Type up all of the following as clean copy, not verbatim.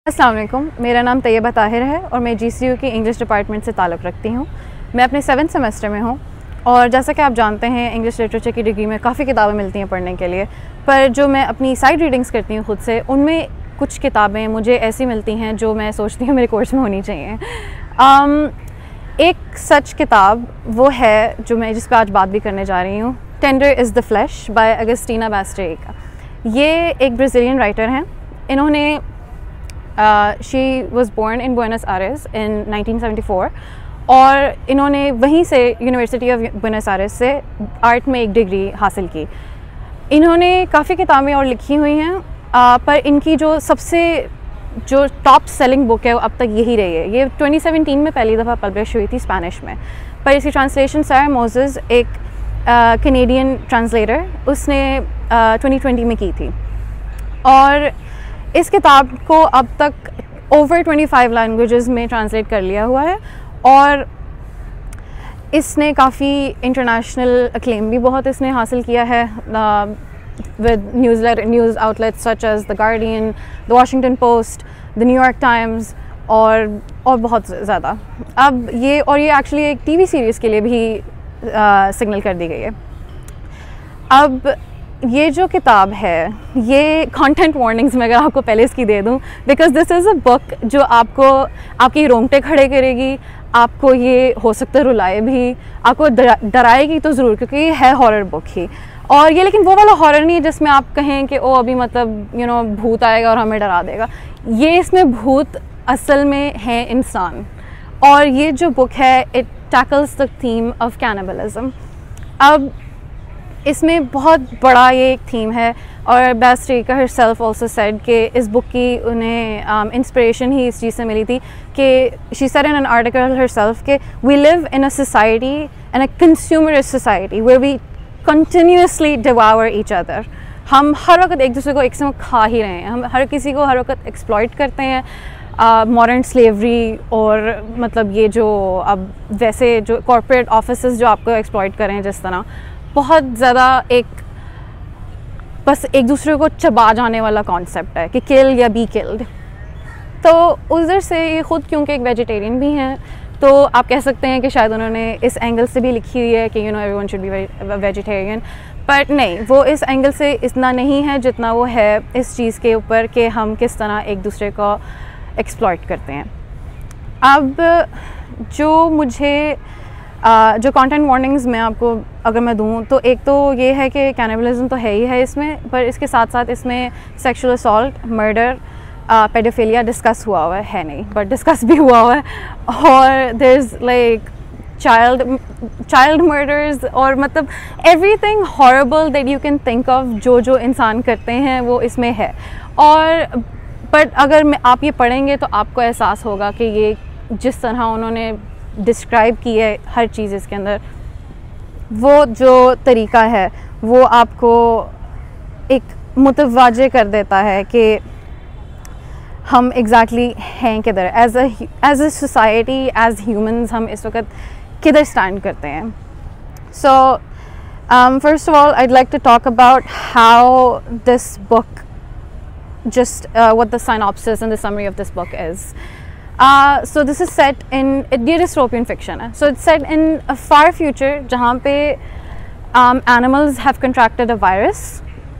अस्सलाम वालेकुम, मेरा नाम तैयबा ताहिर है और मैं GCU की इंग्लिश डिपार्टमेंट से ताल्लुक़ रखती हूँ। मैं अपने 7th सेमेस्टर में हूँ और जैसा कि आप जानते हैं इंग्लिश लिटरेचर की डिग्री में काफ़ी किताबें मिलती हैं पढ़ने के लिए, पर जो मैं अपनी साइड रीडिंग्स करती हूँ ख़ुद से, उनमें कुछ किताबें मुझे ऐसी मिलती हैं जो मैं सोचती हूँ मेरे कोर्स में होनी चाहिए। एक सच किताब वो है जो मैं जिस पर आज बात भी करने जा रही हूँ, tender is the flesh by Agustina Bazterrica. ये एक ब्राज़ीलियन राइटर हैं। इन्होंने she was born in Buenos Aires in 1974 और इन्होंने वहीं से यूनिवर्सिटी ऑफ बुएनस आयरेस से आर्ट में एक डिग्री हासिल की। इन्होंने काफ़ी किताबें और लिखी हुई हैं, पर इनकी जो टॉप सेलिंग बुक है वो अब तक यही रही है। ये 2017 में पहली दफ़ा पब्लिश हुई थी स्पेनिश में, पर इसकी ट्रांसलेशन सारा मोसेस एक कैनेडियन ट्रांसलेटर उसने 2020 में की थी। और इस किताब को अब तक ओवर 25 लैंग्वेजेस में ट्रांसलेट कर लिया हुआ है और इसने काफ़ी इंटरनेशनल अक्लेम भी बहुत इसने हासिल किया है with news outlets such as The Guardian, The Washington Post, The New York Times और बहुत ज़्यादा। अब ये एक्चुअली एक टीवी सीरीज़ के लिए भी सिग्नल कर दी गई है। अब ये जो किताब है, ये कंटेंट वार्निंग्स में अगर आपको पहले इसकी दे दूं, because this is a book जो आपकी रोंगटे खड़े करेगी, आपको ये हो सकता है रुलाए भी, आपको डराएगी तो ज़रूर, क्योंकि ये है हॉरर बुक ही। और ये लेकिन वो वाला हॉरर नहीं है जिसमें आप कहें कि ओ अभी मतलब भूत आएगा और हमें डरा देगा। ये इसमें भूत असल में है इंसान। और ये जो बुक है it tackles the theme of cannibalism. अब इसमें बहुत बड़ा ये एक थीम है और बास्टेरिका हरसेल्फ ऑल्सो सेड कि इस बुक की उन्हें इंस्पिरेशन ही इस चीज़ से मिली थी कि she said in an article herself कि we live in a society and a consumerist society where we continuously devour each other. हम हर वक्त एक दूसरे को एक समय खा ही रहे हैं, हम हर किसी को हर वक्त एक्सप्लॉइट करते हैं। मॉडर्न स्लेवरी और मतलब ये जो अब वैसे जो कॉर्पोरेट ऑफिसेस जो आपको एक्सप्लॉइट कर रहे हैं, जिस तरह बहुत ज़्यादा एक बस एक दूसरे को चबा जाने वाला कॉन्सेप्ट है कि किल या बी किल्ड। तो उधर से ये ख़ुद क्योंकि एक वेजिटेरियन भी हैं, तो आप कह सकते हैं कि शायद उन्होंने इस एंगल से भी लिखी हुई है कि everyone should be vegetarian, but नहीं, वो इस एंगल से इतना नहीं है जितना वो है इस चीज़ के ऊपर कि हम किस तरह एक दूसरे को एक्सप्लॉइट करते हैं। अब जो मुझे जो कंटेंट वार्निंग्स मैं आपको अगर मैं दूँ तो एक तो ये है कि कैनिबलिज्म तो है ही है इसमें, पर इसके साथ साथ इसमें sexual assault, murder, paedophilia discuss हुआ है नहीं, बट डिस्कस भी हुआ है। और there is like child murders और मतलब everything horrible that you can think of जो इंसान करते हैं वो इसमें है। और बट अगर आप ये पढ़ेंगे तो आपको एहसास होगा कि ये जिस तरह उन्होंने डिस्क्राइब की है हर चीज़ इसके अंदर, वो जो तरीका है वो आपको एक मुतवज्जे कर देता है कि हम एग्जैक्टली हैं किधर, as a society, as humans हम इस वक्त किधर स्टैंड करते हैं। So first of all I'd like to talk about how this book, just what the synopsis and the summary of this book is. So this is set in dystopian fiction है, so it's set in a far future जहाँ पे animals have contracted a virus,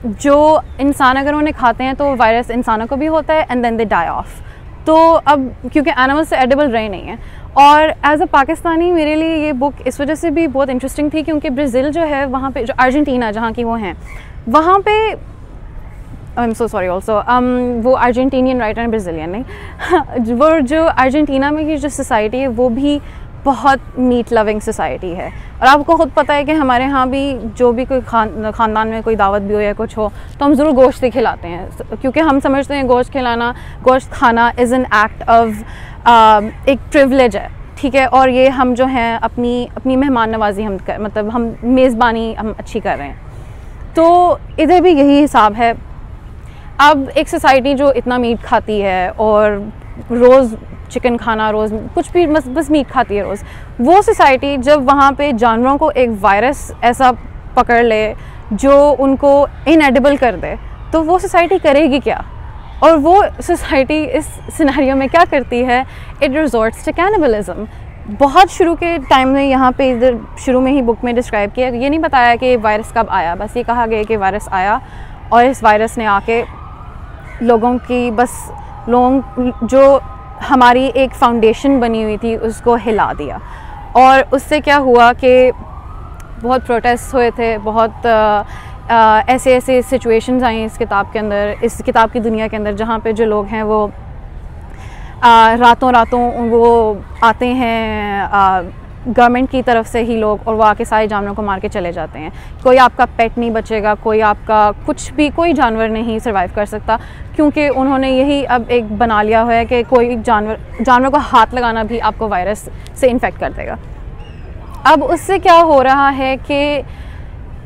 जो इंसान अगर उन्हें खाते हैं तो वायरस इंसानों को भी होता है and then they die off। तो अब क्योंकि एनिमल्स एडिबल रहे नहीं हैं, और एज अ पाकिस्तानी मेरे लिए ये बुक इस वजह से भी बहुत इंटरेस्टिंग थी क्योंकि ब्राज़ील जो है वहाँ पे, जो अर्जेंटीना जहाँ की वो हैं, वहाँ पे I am so sorry also वो अर्जेंटीनियन राइटर हैं, ब्राज़ीलियन नहीं वो जो अर्जेंटीना में की जो सोसाइटी है वो भी बहुत मीट लविंग सोसाइटी है। और आपको ख़ुद पता है कि हमारे यहाँ भी जो भी कोई ख़ानदान में कोई दावत भी हो या कुछ हो तो हम ज़रूर गोश्त ही खिलाते हैं, क्योंकि हम समझते हैं गोश्त खाना इज़ एन एक्ट ऑफ एक प्रिविलेज है, ठीक है। और ये हम जो हैं अपनी मेहमान नवाजी हम मेज़बानी हम अच्छी कर रहे हैं, तो इधर भी यही हिसाब है। अब एक सोसाइटी जो इतना मीट खाती है और रोज़ चिकन खाना, रोज़ कुछ भी बस मीट खाती है रोज़, वो सोसाइटी जब वहाँ पे जानवरों को एक वायरस ऐसा पकड़ ले जो उनको इनएडिबल कर दे, तो वो सोसाइटी करेगी क्या? और वो सोसाइटी इस सिनेरियो में क्या करती है, इट रिजॉर्ट्स टू कैनिबलिज्म। बहुत शुरू के टाइम में यहाँ पे इधर शुरू में ही बुक में डिस्क्राइब किया, ये नहीं बताया कि वायरस कब आया, बस ये कहा गया कि वायरस आया और इस वायरस ने आके लोगों की जो हमारी एक फाउंडेशन बनी हुई थी उसको हिला दिया। और उससे क्या हुआ कि बहुत प्रोटेस्ट हुए थे, बहुत ऐसे सिचुएशंस आई इस किताब के अंदर, इस किताब की दुनिया के अंदर, जहाँ पे जो लोग हैं वो रातों वो आते हैं गवर्नमेंट की तरफ से ही लोग, और वो आके सारे जानवरों को मार के चले जाते हैं। कोई आपका पेट नहीं बचेगा, कोई आपका कुछ भी, कोई जानवर नहीं सर्वाइव कर सकता, क्योंकि उन्होंने यही अब एक बना लिया हुआ है कि कोई जानवर को हाथ लगाना भी आपको वायरस से इन्फेक्ट कर देगा। अब उससे क्या हो रहा है कि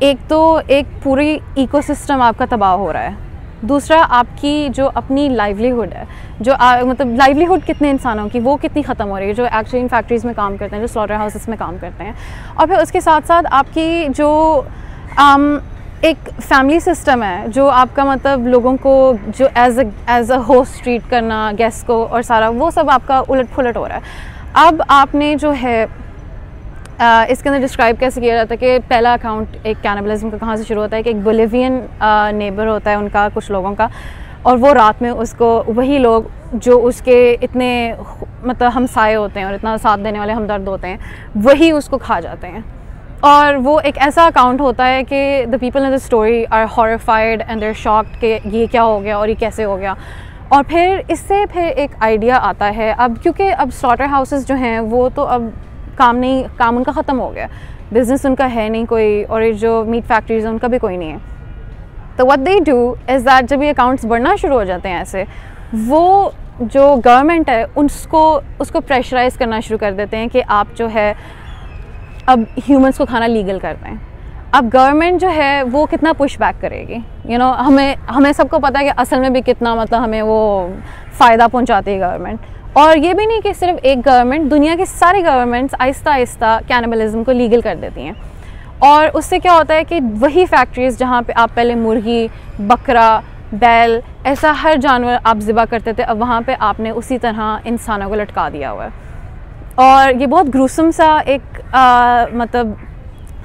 एक तो एक पूरी इकोसिस्टम आपका तबाह हो रहा है, दूसरा आपकी जो अपनी लाइवलीहुड है, जो मतलब लाइवलीहुड कितने इंसानों की वो कितनी ख़त्म हो रही है, जो एक्चुअली इन फैक्ट्रीज़ में काम करते हैं, जो स्लॉटर हाउसेस में काम करते हैं। और फिर उसके साथ साथ आपकी जो एक फैमिली सिस्टम है, जो आपका मतलब लोगों को जो एज अ होस्ट ट्रीट करना, गेस्ट को और सारा वो सब आपका उलट पुलट हो रहा है। अब आपने जो है इसके अंदर डिस्क्राइब कैसे किया जाता है कि पहला अकाउंट एक कैनिबलिज्म का कहाँ से शुरू होता है कि एक बोलिवियन नेबर होता है उनका, कुछ लोगों का, और वो रात में उसको वही लोग जो उसके इतने मतलब हमसाए होते हैं और इतना साथ देने वाले हमदर्द होते हैं, वही उसको खा जाते हैं। और वो एक ऐसा अकाउंट होता है कि the people in the story are horrified and they are shocked कि ये क्या हो गया और ये कैसे हो गया। और फिर इससे फिर एक आइडिया आता है, अब क्योंकि अब स्लॉटर हाउसेस जो हैं वो तो अब काम उनका ख़त्म हो गया, बिज़नेस उनका है नहीं कोई, और जो मीट फैक्ट्रीज हैं उनका भी कोई नहीं है। तो what they do is that जब ये अकाउंट्स बढ़ना शुरू हो जाते हैं ऐसे, वो जो गवर्नमेंट है उसको प्रेशराइज़ करना शुरू कर देते हैं कि आप जो है अब ह्यूमंस को खाना लीगल कर दें। अब गवर्नमेंट जो है वो कितना पुश बैक करेगी, हमें सबको पता है कि असल में भी कितना मतलब हमें वो फ़ायदा पहुँचाती है गवर्नमेंट। और ये भी नहीं कि सिर्फ एक गवर्नमेंट, दुनिया की सारी गवर्नमेंट्स आहिस्ता आहिस्ता कैनिबलिज्म को लीगल कर देती हैं। और उससे क्या होता है कि वही फैक्ट्रीज़ जहाँ पे आप पहले मुर्गी, बकरा, बैल, ऐसा हर जानवर आप ज़िबा करते थे, अब वहाँ पे आपने उसी तरह इंसानों को लटका दिया हुआ है। और ये बहुत ग्रूसम सा एक मतलब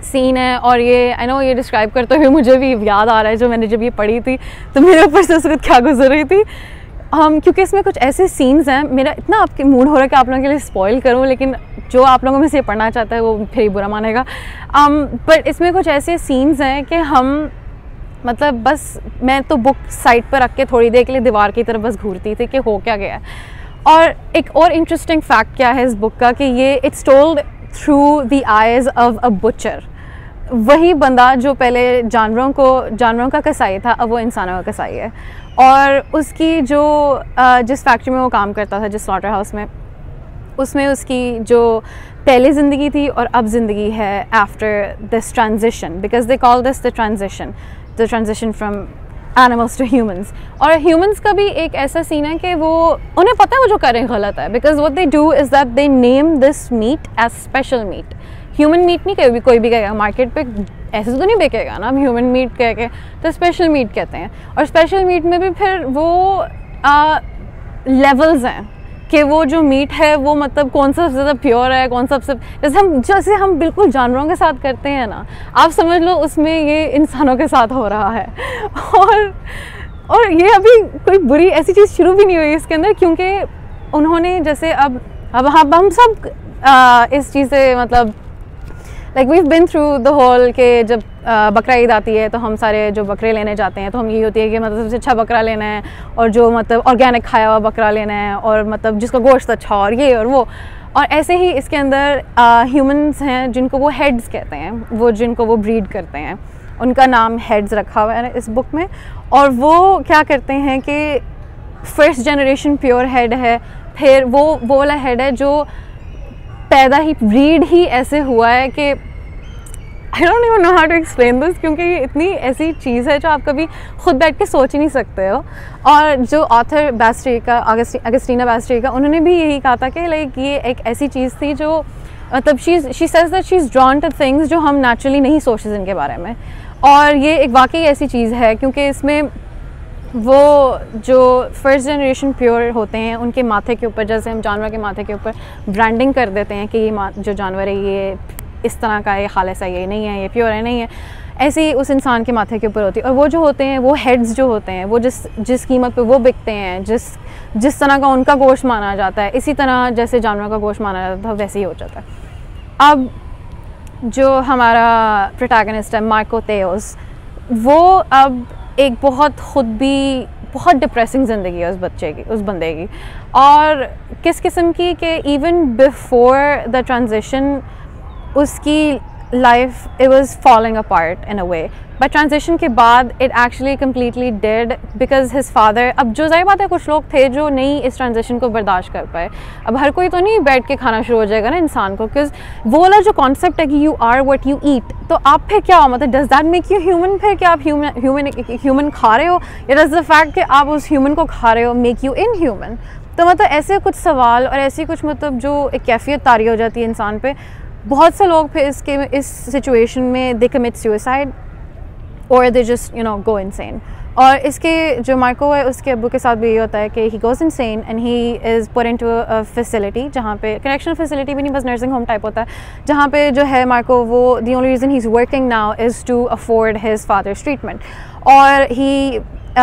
सीन है। और ये आई नो, ये डिस्क्राइब करते हुए मुझे भी याद आ रहा है जो मैंने जब ये पढ़ी थी तो मेरे ऊपर से उस वक्त क्या गुजर रही थी। क्योंकि इसमें कुछ ऐसे सीन्स हैं, मेरा इतना आपके मूड हो रहा है कि आप लोगों के लिए स्पॉइल करूं, लेकिन जो आप लोगों में से पढ़ना चाहता है वो फिर ही बुरा मानेगा। बट इसमें कुछ ऐसे सीन्स हैं कि हम मतलब बस मैं तो बुक साइड पर रख के थोड़ी देर के लिए दीवार की तरफ बस घूरती थी कि हो क्या गया है। और एक और इंटरेस्टिंग फैक्ट क्या है इस बुक का कि ये it's told through the eyes of a butcher. वही बंदा जो पहले जानवरों का कसाई था, अब वो इंसानों का कसाई है। और उसकी जो जिस फैक्ट्री में वो काम करता था, जिस स्लॉटर हाउस में, उसमें उसकी जो पहले ज़िंदगी थी और अब ज़िंदगी है after this transition, because they call this the transition from animals to humans. और ह्यूमंस का भी एक ऐसा सीन है कि वो उन्हें पता है वो जो करें गलत है, because what they do is that they name this meat as special meat. Human meat नहीं कोई भी कहेगा, मार्केट पे ऐसे तो नहीं बेचेगा ना ह्यूमन मीट कह के, तो स्पेशल मीट कहते हैं। और स्पेशल मीट में भी फिर वो लेवल्स हैं कि वो जो मीट है वो मतलब कौन सा सबसे ज़्यादा प्योर है, कौन सा सबसे जैसे हम बिल्कुल जानवरों के साथ करते हैं ना, आप समझ लो उसमें ये इंसानों के साथ हो रहा है। और ये अभी कोई बुरी ऐसी चीज़ शुरू भी नहीं हुई इसके अंदर, क्योंकि उन्होंने जैसे अब हम सब इस चीज़ से मतलब like we've been through the whole के जब बकरा ईद आती है तो हम सारे जो बकरे लेने जाते हैं तो हम यही होती है कि मतलब सबसे अच्छा बकरा लेना है और जो मतलब ऑर्गेनिक खाया हुआ बकरा लेना है और मतलब जिसका गोश्त अच्छा और ये और वो। और ऐसे ही इसके अंदर ह्यूमंस हैं जिनको वो हेड्स कहते हैं, वो जिनको वो ब्रीड करते हैं, उनका नाम हेड्स रखा हुआ है इस बुक में। और वो क्या करते हैं कि फर्स्ट जनरेशन प्योर हेड है, फिर वो वाला हेड है जो पैदा ही ब्रीड ही ऐसे हुआ है कि I don't even know how to explain this, क्योंकि ये इतनी ऐसी चीज़ है जो आप कभी खुद बैठ के सोच ही नहीं सकते हो। और जो ऑथर बैस्ट्रिका, अगस्टीना बैस्ट्रिका, उन्होंने भी यही कहा था कि लाइक ये एक ऐसी चीज़ थी जो मतलब she says that she is drawn two things जो हम नेचुरली नहीं सोचते इनके बारे में। और ये एक वाकई ऐसी चीज़ है क्योंकि इसमें वो जो फर्स्ट जनरेशन प्योर होते हैं उनके माथे के ऊपर, जैसे हम जानवर के माथे के ऊपर ब्रांडिंग कर देते हैं कि ये जो जानवर है ये इस तरह का है, खालिस है, ये नहीं है, ये प्योर है, नहीं है, ऐसे ही उस इंसान के माथे के ऊपर होती है। और वो जो होते हैं वो हेड्स जो होते हैं वो जिस कीमत पे वो बिकते हैं, जिस तरह का उनका गोश्त माना जाता है, इसी तरह जैसे जानवर का गोश्त माना जाता था वैसे ही हो जाता है। अब जो हमारा प्रोटैगनिस्ट है मार्को तेओस, वो अब एक खुद भी बहुत डिप्रेसिंग ज़िंदगी है उस बंदे की, और किस किस्म की कि इवन बिफोर द ट्रांजिशन उसकी life it was falling apart in a way, but transition के बाद it actually completely dead because his father, अब जो ज़ाहिर बात है कुछ लोग थे जो नहीं इस ट्रांजिशन को बर्दाश्त कर पाए। अब हर कोई तो नहीं बैठ के खाना शुरू हो जाएगा ना इंसान को, बिकॉज वो वाला जो कॉन्सेप्ट है कि you are what you eat, तो आप फिर क्या हो, मतलब does that make you human? फिर क्या आप ह्यूमन खा रहे हो, या डज द फैक्ट कि आप उस ह्यूमन को खा रहे हो मेक यू इन ह्यूमन? तो मतलब ऐसे कुछ सवाल और ऐसी कुछ मतलब जो एक कैफियत तारी हो जाती है इंसान पे। बहुत से लोग फिर इस सिचुएशन में दे कमिट सुसाइड और दे जस्ट गो इनसेन। और इसके जो मार्को है उसके अब्बू के साथ भी ये होता है कि he goes insane and he is put into a facility, जहाँ पे करेक्शनल फैसिलिटी भी नहीं, बस नर्सिंग होम टाइप होता है, जहाँ पे जो है मार्को वो the only reason he is working now is to afford his father's treatment. और he I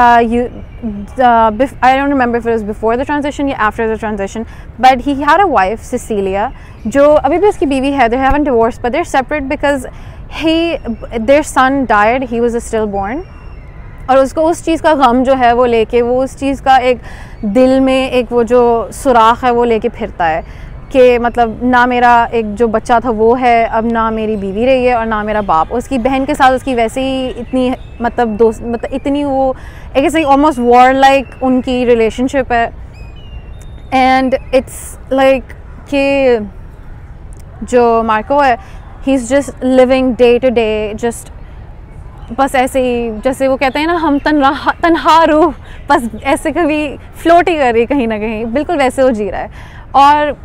don't remember if it was before the transition or after the transition, but he had a wife, Cecilia, जो अभी भी उसकी बीवी है. They haven't divorced, but they're separate because their son died. He was still born. और उसको उस चीज़ का गम जो है वो लेके, वो उस चीज़ का एक दिल में एक वो जो सुराख है वो लेके फिरता है कि मतलब ना मेरा एक जो बच्चा था वो है, अब ना मेरी बीवी रही है और ना मेरा बाप। उसकी बहन के साथ उसकी वैसे ही इतनी मतलब दोस्त, मतलब इतनी वो एक ऐसे ऑलमोस्ट वॉर लाइक उनकी रिलेशनशिप है। एंड इट्स लाइक कि जो मार्को है he is just living day to day, just बस ऐसे ही जैसे वो कहते हैं ना हम तन्हा रूह, बस ऐसे कभी फ्लोट ही कर रही कहीं ना कहीं, बिल्कुल वैसे वो जी रहा है। और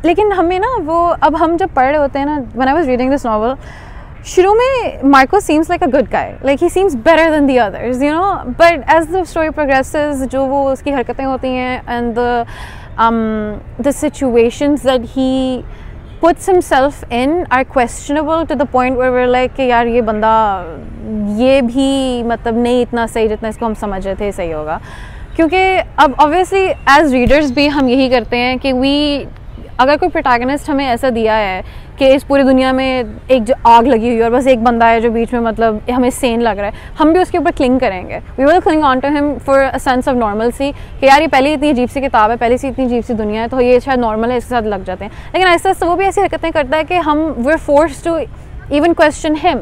लेकिन हमें ना वो अब हम जब पढ़ रहे होते हैं ना, when I was reading this novel, शुरू में Marco seems like a good guy, like he seems better than the others, you know, but as the story progresses जो वो उसकी हरकतें होती हैं and the situations that he puts himself in are questionable to the point where we're like कि यार ये बंदा ये भी मतलब नहीं इतना सही जितना इसको हम समझ रहे थे सही होगा। क्योंकि अब obviously as readers भी हम यही करते हैं कि अगर कोई प्रोटैगनिस्ट हमें ऐसा दिया है कि इस पूरी दुनिया में एक जो आग लगी हुई है और बस एक बंदा है जो बीच में मतलब हमें सेन लग रहा है, हम भी उसके ऊपर क्लिंग करेंगे। We will cling on to him for a sense of normalcy कि यार ये पहले इतनी अजीब सी किताब है, पहले से इतनी अजीब सी दुनिया है, तो ये शायद नॉर्मल है, इसके साथ लग जाते हैं। लेकिन ऐसा वो भी ऐसी हरकतें करता है कि हम we are forced to even question him,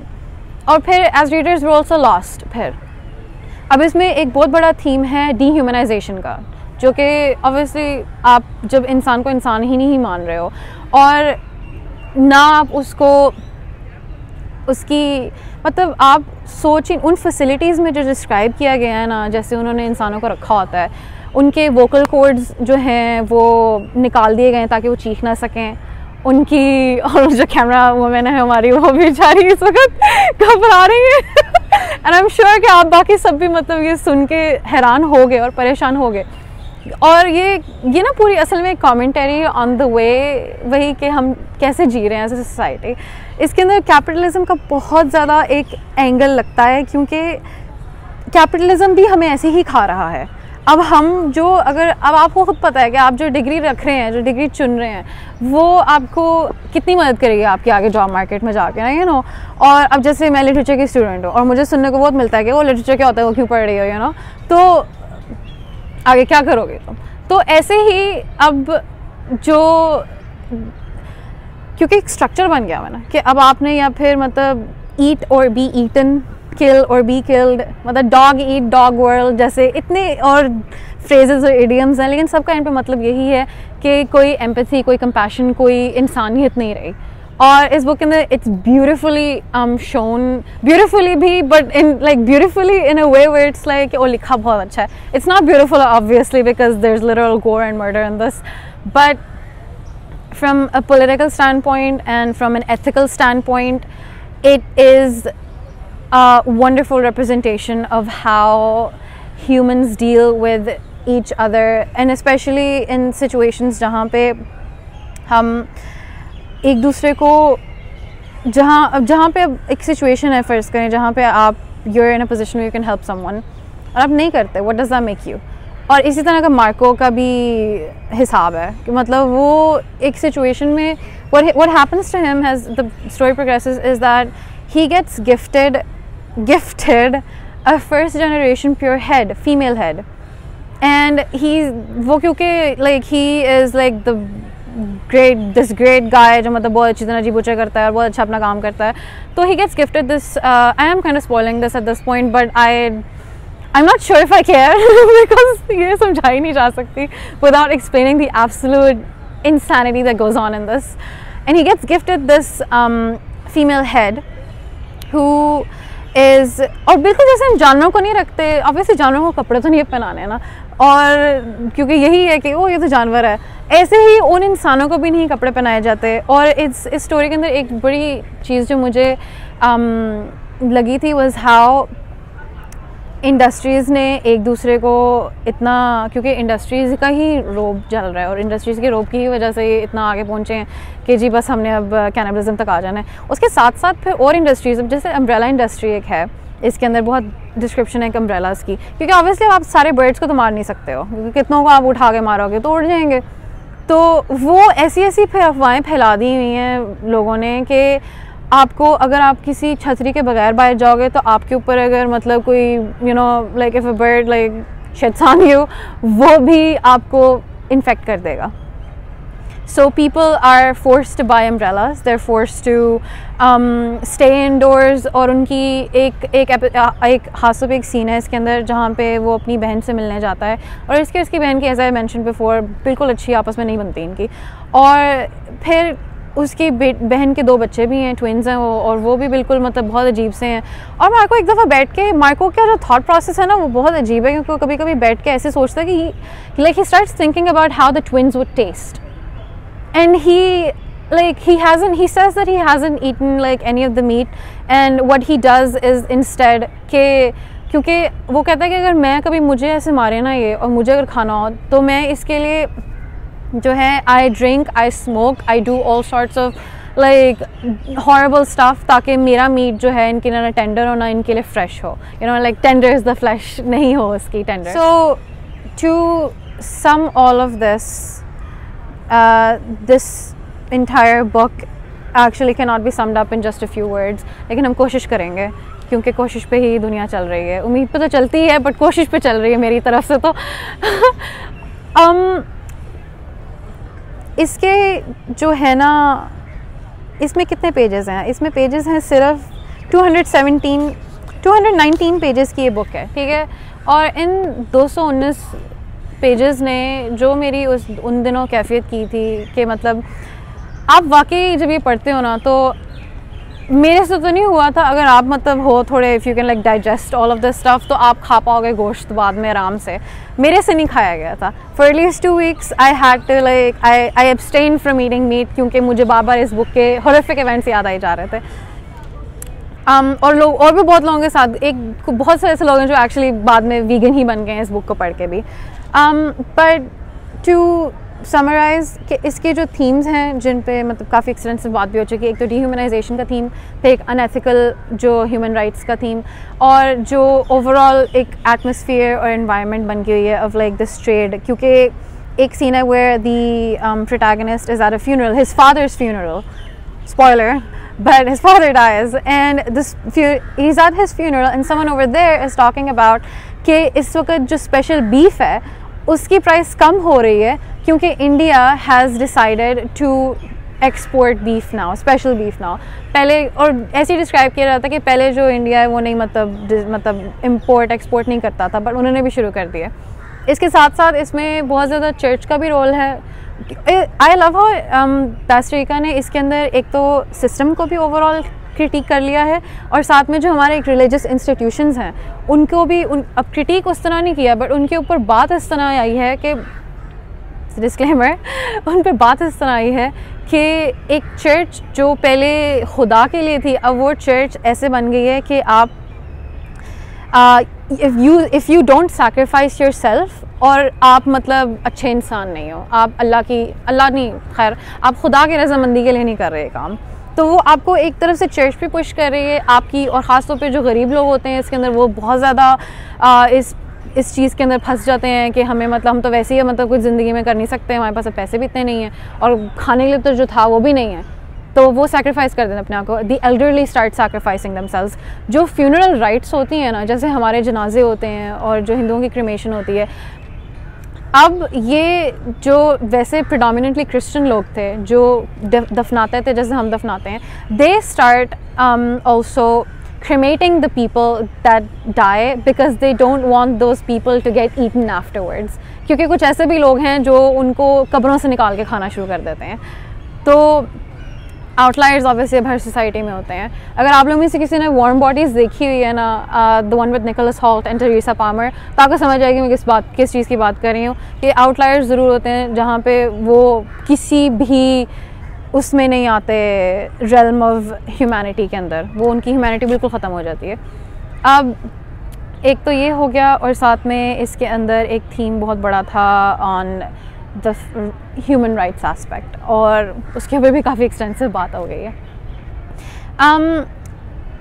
और फिर as readers we also lost. फिर अब इसमें एक बहुत बड़ा थीम है डीह्यूमनाइजेशन का, जो कि ऑब्वियसली आप जब इंसान को इंसान ही नहीं मान रहे हो और ना आप उसको उसकी मतलब आप सोचें उन फैसिलिटीज़ में जो डिस्क्राइब किया गया है ना, जैसे उन्होंने इंसानों को रखा होता है, उनके वोकल कॉर्ड्स जो हैं वो निकाल दिए गए हैं ताकि वो चीख ना सकें उनकी। और जो कैमरा वुमेन है हमारी वो भी बेचारी इस वक्त घबरा रही है एंड आई एम श्योर कि आप बाकी सब भी मतलब ये सुन के हैरान हो गए और परेशान हो गए। और ये ना पूरी असल में कमेंटरी ऑन द वे वही कि हम कैसे जी रहे हैं एज ए सोसाइटी। इसके अंदर कैपिटलिज्म का बहुत ज़्यादा एक एंगल लगता है, क्योंकि कैपिटलिज्म भी हमें ऐसे ही खा रहा है। अब हम जो अब आपको खुद पता है कि आप जो डिग्री रख रहे हैं, जो डिग्री चुन रहे हैं, वो आपको कितनी मदद करेगी आपके आगे जॉब मार्केट में जाके ना, यू नो। और अब जैसे मैं लिटरेचर की स्टूडेंट हूँ और मुझे सुनने को बहुत मिलता है कि वो लिटरेचर क्या होता है, वो क्यों पढ़ रही हो, यू नो, तो आगे क्या करोगे तुम। तो ऐसे ही अब जो क्योंकि एक स्ट्रक्चर बन गया है ना कि अब आपने या फिर मतलब ईट और बी ईटन, किल और बी किल्ड, मतलब डॉग ईट डॉग वर्ल्ड जैसे इतने और फ्रेजेस और इडियम्स हैं, लेकिन सबका इन पे मतलब यही है कि कोई एम्पैथी, कोई कंपैशन, कोई इंसानियत नहीं रही। और इस बुक के अंदर इट्स ब्यूटिफुली शोन, ब्यूटिफुली भी, but in like beautifully in a way where it's like वो लिखा बहुत अच्छा है। It's not beautiful obviously because there is literal gore and murder in this, but from a political standpoint and from an ethical standpoint, it is a wonderful representation of how humans deal with each other, and especially in situations जहाँ पे हम एक दूसरे को जहाँ पे अब एक सिचुएशन है, फ़र्ज़ करें जहाँ पे आप you're in a position where you can help someone और आप नहीं करते, what does that make you? और इसी तरह का मार्को का भी हिसाब है कि मतलब वो एक सिचुएशन में what happens to him as the story progresses is that he gets gifted a first generation pure head, female head, and वो क्योंकि like he is like this great guy जो मतलब बहुत अच्छी तरह जी बुचा करता है और बहुत अच्छा अपना काम करता है, तो he gets gifted this I am kind of spoiling this at this point, but I'm not sure if I care because ये समझा ही नहीं जा सकती without explaining the absolute insanity that goes on in this. And he gets gifted this female head who is, और बिल्कुल जैसे हम जानवरों को नहीं रखते, obviously जानवरों को कपड़े तो नहीं पहनाने ना, और क्योंकि यही है कि ओ ये तो जानवर है, ऐसे ही उन इंसानों को भी नहीं कपड़े पहनाए जाते. और इस स्टोरी के अंदर एक बड़ी चीज़ जो मुझे लगी थी was how इंडस्ट्रीज़ ने एक दूसरे को इतना, क्योंकि इंडस्ट्रीज़ का ही रोब चल रहा है और इंडस्ट्रीज़ के रोब की ही वजह से इतना आगे पहुँचे हैं कि जी बस हमने अब कैनिबलिज्म तक आ जाना है. उसके साथ साथ फिर और इंडस्ट्रीज़, जैसे अम्ब्रेला इंडस्ट्री एक है, इसके अंदर बहुत डिस्क्रिप्शन है अम्ब्रेलास की, क्योंकि ऑब्वियसली आप सारे बर्ड्स को तो मार नहीं सकते हो, क्योंकि कितनों को आप उठा के मारोगे तो उड़ जाएंगे. तो वो ऐसी फिर अफवाहें फैला दी हुई हैं लोगों ने कि आपको अगर आप किसी छतरी के बगैर बाहर जाओगे तो आपके ऊपर अगर मतलब कोई like if a bird like shits on you, वो भी आपको इन्फेक्ट कर देगा. So people are forced to buy umbrellas, they're forced to stay indoors. और उनकी एक हादसों पे एक सीन है इसके अंदर जहाँ पे वो अपनी बहन से मिलने जाता है, और इसकी बहन की, एज आई मेंशन बिफोर, बिल्कुल अच्छी आपस में नहीं बनती इनकी. और फिर उसकी बहन के 2 बच्चे भी हैं, ट्विन्स हैं वो, और वो भी बिल्कुल मतलब बहुत अजीब से हैं. और मार्को एक दफ़ा बैठ के, मार्को का जो थॉट प्रोसेस है ना वो बहुत अजीब है, क्योंकि कभी कभी बैठ के ऐसे सोचता है कि like he starts thinking about how the twins would taste, and he says that he hasn't eaten like any of the meat, and what he does is instead के, क्योंकि वो कहता है कि अगर मैं कभी मुझे ऐसे मारे ना ये और मुझे अगर खाना हो तो मैं इसके लिए जो है I drink, I smoke, I do all sorts of like horrible stuff ताकि मेरा मीट जो है इनके ना टेंडर हो ना इनके लिए फ्रेश हो, like tender is the flesh, नहीं हो उसकी tender. So to sum all of this, this entire book actually cannot be summed up in just a few words, लेकिन हम कोशिश करेंगे क्योंकि कोशिश पे ही दुनिया चल रही है. उम्मीद पे तो चलती है बट कोशिश पे चल रही है मेरी तरफ से. तो इसके जो है ना, इसमें कितने पेजेस हैं? इसमें पेजेस हैं सिर्फ 219 पेजेस की ये बुक है, ठीक है. और इन 219 पेजेस ने जो मेरी उन दिनों कैफियत की थी कि मतलब आप वाकई जब ये पढ़ते हो ना, तो मेरे से तो नहीं हुआ था, अगर आप मतलब हो थोड़े, if you can like digest all of this stuff, तो आप खा पाओगे गोश्त बाद में आराम से. मेरे से नहीं खाया गया था. For at least 2 weeks I had to like I abstain from eating meat, क्योंकि मुझे बार बार इस बुक के हॉरिफिक इवेंट्स याद आए जा रहे थे. और लोग और भी बहुत लोगों के साथ, बहुत सारे ऐसे लोग हैं जो एक्चुअली बाद में वीगन ही बन गए हैं इस बुक को पढ़ के भी. बट टू समराइज़ कि इसके जो थीम्स हैं जिन पे मतलब काफ़ी एक्सटेंसिव बात भी हो चुकी है, एक तो डिह्यूमनाइजेशन का थीम, फिर एक अनएथिकल जो ह्यूमन राइट्स का थीम, और जो ओवरऑल एक एटमॉस्फेयर और एनवायरनमेंट बन गई हुई है ऑफ लाइक दिस ट्रेड. क्योंकि एक सीन है where the protagonist is at a funeral, his father's funeral, spoiler, but his father dies, and he's at his funeral and someone over there is talking about कि इस वक्त जो special beef है उसकी price कम हो रही है क्योंकि India has decided to export beef now, special beef now. पहले और ऐसे डिस्क्राइब किया जाता है कि पहले जो इंडिया है वो नहीं मतलब इंपोर्ट एक्सपोर्ट नहीं करता था, बट उन्होंने भी शुरू कर दिया. इसके साथ साथ इसमें बहुत ज़्यादा चर्च का भी रोल है. आई लव हाउ दास्ट्रीका ने इसके अंदर एक तो सिस्टम को भी ओवरऑल क्रिटिक कर लिया है, और साथ में जो हमारे एक रिलीजियस इंस्टीट्यूशंस हैं उनको भी अब क्रिटिक उस तरह नहीं किया, बट उनके ऊपर बात इस तरह आई है कि डिस्क्लेमर, उन पे बात इस तरह आई है कि एक चर्च जो पहले खुदा के लिए थी, अब वो चर्च ऐसे बन गई है कि आप if you don't sacrifice your self, और आप मतलब अच्छे इंसान नहीं हो, आप अल्लाह नहीं, खैर आप खुदा की रज़ामंदी के लिए नहीं कर रहे काम, तो वो आपको एक तरफ से चर्च पे पुश कर रही है आपकी, और ख़ास तौर पे जो गरीब लोग होते हैं इसके अंदर, वो बहुत ज़्यादा इस चीज़ के अंदर फंस जाते हैं कि हमें मतलब हम तो वैसे ही मतलब कुछ ज़िंदगी में कर नहीं सकते, हमारे पास पैसे भी इतने नहीं हैं, और खाने के लिए तो जो था वो भी नहीं है, तो वो सैक्रिफाइस कर देते हैं अपने आप को। दी एल्डरली स्टार्ट सैक्रिफाइसिंग देमसेल्व्स। जो फ्यूनरल राइट्स होती हैं ना, जैसे हमारे जनाजे होते हैं और जो हिंदुओं की क्रिमेशन होती है, अब ये जो वैसे प्रिडोमिनेंटली क्रिश्चियन लोग थे जो दफनाते थे जैसे हम दफनाते हैं, they start also cremating the people that die because they don't want those people to get eaten afterwards, क्योंकि कुछ ऐसे भी लोग हैं जो उनको कब्रों से निकाल के खाना शुरू कर देते हैं। तो आउटलायर्स ऑब्वियसली हर सोसाइटी में होते हैं। अगर आप लोग में से किसी ने वार्म बॉडीज़ देखी हुई है ना, the one with Nicholas Hoult and Teresa Palmer, तो आपको समझ आएगी मैं किस चीज़ की बात कर रही हूँ, कि आउटलायर्स ज़रूर होते हैं जहाँ पे वो किसी भी उसमें नहीं आते रेल्म ऑफ ह्यूमैनिटी के अंदर, वो उनकी ह्यूमैनिटी बिल्कुल ख़त्म हो जाती है। अब एक तो ये हो गया, और साथ में इसके अंदर एक थीम बहुत बड़ा था on the human rights aspect, और उसके ऊपर भी काफ़ी एक्सटेंसिव बात हो गई है।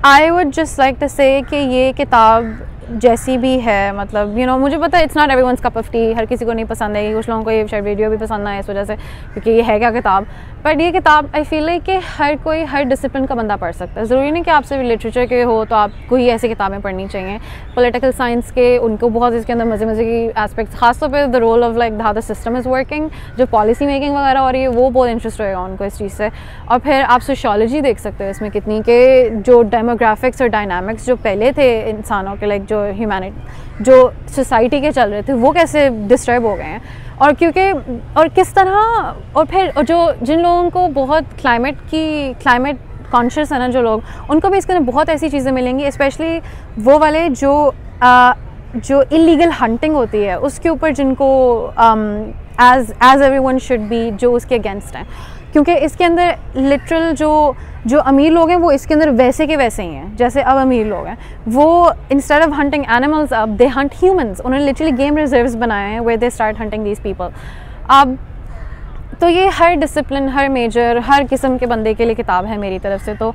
I would just like to say कि ये किताब जैसी भी है, मतलब मुझे पता है it's not everyone's cup of tea, हर किसी को नहीं पसंद है, कुछ लोगों को ये शायद वीडियो भी पसंद आए इस वजह से, क्योंकि ये है क्या किताब। बट ये किताब आई फील लाइक कि हर डिसिप्लिन का बंदा पढ़ सकता है। ज़रूरी नहीं कि आप सिर्फ लिटरेचर के हो तो आपको ही ऐसी किताबें पढ़नी चाहिए। पॉलिटिकल साइंस के उनको बहुत इसके अंदर मज़े मज़े की एस्पेक्ट्स, खासतौर पर the role of like how the system is working, जो पॉलिसी मेकिंग वगैरह हो रही है, वो बहुत इंटरेस्ट होएगा उनको इस चीज़ से। और फिर आप सोशियोलॉजी देख सकते हो इसमें कितनी के जो डेमोग्राफिक्स और डायनामिक्स जो पहले थे इंसानों के, लाइक जो ह्यूमैनिटी जो सोसाइटी के चल रहे थे, वो कैसे डिस्टर्ब हो गए हैं, और क्योंकि और किस तरह, और फिर जो जिन लोगों को बहुत क्लाइमेट कॉन्शियस है ना जो लोग, उनको भी इसके अंदर बहुत ऐसी चीज़ें मिलेंगी, स्पेशली वो वाले जो इलीगल हंटिंग होती है उसके ऊपर, जिनको एज एवरीवन शुड बी, जो उसके अगेंस्ट हैं, क्योंकि इसके अंदर लिटरल जो अमीर लोग हैं वो इसके अंदर वैसे के वैसे ही हैं जैसे अब अमीर लोग हैं। वो इंस्टेड ऑफ हंटिंग एनिमल्स अब दे हंट ह्यूमंस, उन्होंने लिटरली गेम रिजर्व्स बनाए हैं where they start hunting these people. अब तो ये हर डिसिप्लिन, हर मेजर, हर किस्म के बंदे के लिए किताब है मेरी तरफ से। तो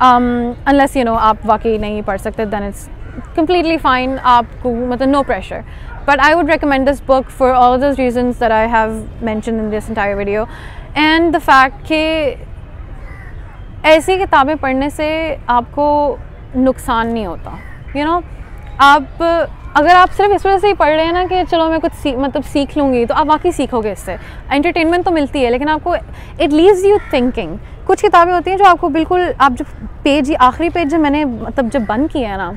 अनलेस आप वाकई नहीं पढ़ सकते, दैन इट्स completely fine, आपको मतलब no pressure, but I would recommend this book for all of those reasons that I have mentioned in this entire video, and the fact कि ऐसी किताबें पढ़ने से आपको नुकसान नहीं होता। आप अगर आप सिर्फ इस वजह से ही पढ़ रहे हैं ना कि चलो मैं कुछ सीख लूँगी, तो आप वाकई सीखोगे इससे, एंटरटेनमेंट तो मिलती है, लेकिन आपको इट लीव्स यू थिंकिंग। कुछ किताबें होती हैं जो आपको बिल्कुल, आप जो आखिरी पेज जब मैंने जब बंद किया है ना,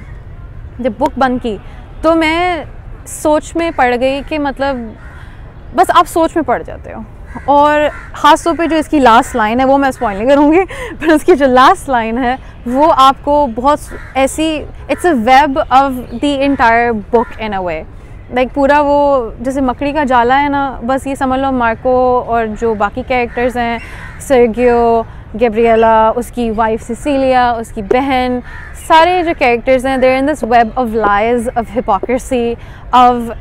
जब बुक बंद की, तो मैं सोच में पड़ गई कि बस आप सोच में पड़ जाते हो। और ख़ास तौर पे जो इसकी लास्ट लाइन है, वो मैं स्पॉइल नहीं करूँगी, पर उसकी जो लास्ट लाइन है वो आपको बहुत ऐसी, it's a web of the entire book in a way, like पूरा वो जैसे मकड़ी का जाला है ना, बस ये समझ लो मार्को और जो बाकी कैरेक्टर्स हैं, सर्गियो, गैब्रिएला, उसकी वाइफ सिसिलिया, उसकी बहन, सारे जो कैरेक्टर्स हैं, they're in this web of lies, of hypocrisy, of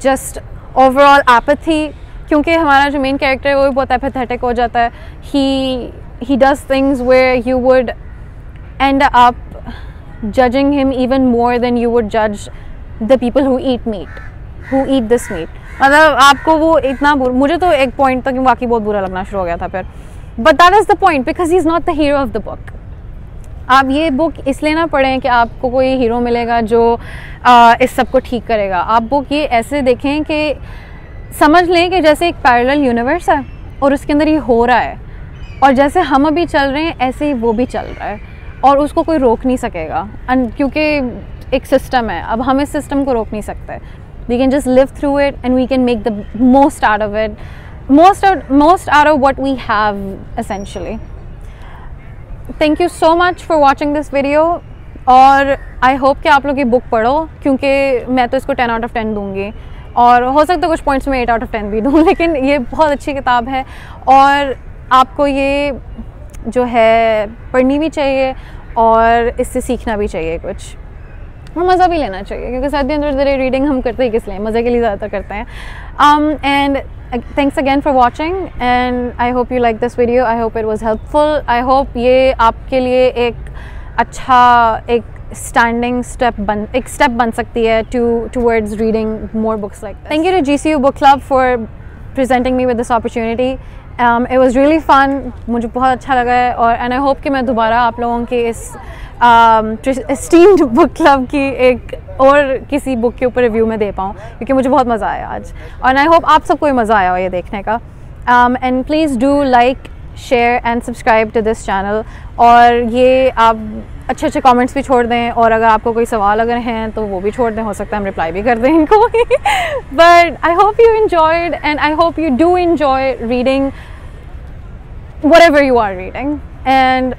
just overall apathy, क्योंकि हमारा जो मेन कैरेक्टर है वो भी बहुत एपैथेटिक हो जाता है। He does things where you would end up judging him even more than you would जज the people who eat this meat. मतलब आपको वो इतना मुझे तो एक पॉइंट तक वाकई बहुत बुरा लगना शुरू हो गया था फिर, but that is the point, because he is not the hero of the book. आप ये बुक इसलिए ना पढ़ें कि आपको कोई हीरो मिलेगा जो इस सब को ठीक करेगा। आप बुक ये ऐसे देखें कि समझ लें कि जैसे एक पैरेलल यूनिवर्स है और उसके अंदर ये हो रहा है, और जैसे हम अभी चल रहे हैं ऐसे ही वो भी चल रहा है, और उसको कोई रोक नहीं सकेगा, क्योंकि एक सिस्टम है। अब हम इस सिस्टम को रोक नहीं सकते। We can just live through it and we can make the most out of it, most out of what we have essentially. Thank you so much for watching this video, और I hope कि आप लोग ये book पढ़ो, क्योंकि मैं तो इसको 10 out of 10 दूँगी, और हो सकता है कुछ पॉइंट्स में 8 out of 10 भी दूँ, लेकिन ये बहुत अच्छी किताब है और आपको ये जो है पढ़नी भी चाहिए और इससे सीखना भी चाहिए कुछ। और मज़ा भी लेना चाहिए, क्योंकि at the end of the day reading हम करते ही किस लिए, मज़े के लिए ज़्यादातर करते हैं। And thanks again for watching, and I hope you like this video. I hope it was helpful. I hope ये आपके लिए एक अच्छा एक step बन सकती है towards reading more books like this. Thank you to GCU Book Club for presenting me with this opportunity. It was really fun. मुझे बहुत अच्छा लगा है, और and I hope कि मैं दोबारा आप लोगों के इस esteemed book club की एक और किसी बुक के ऊपर रिव्यू में दे पाऊँ, क्योंकि मुझे बहुत मज़ा आया आज, और आई होप आप सबको मज़ा आया हो ये देखने का। And please do like, share and subscribe to this channel, और ये आप अच्छे अच्छे कमेंट्स भी छोड़ दें, और अगर आपको कोई सवाल अगर हैं तो वो भी छोड़ दें, हो सकता है हम रिप्लाई भी कर दें इनको। But I hope you enjoyed, and I hope you do enjoy reading whatever you are reading. And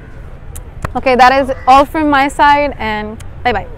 okay, that is all from my side, and bye bye.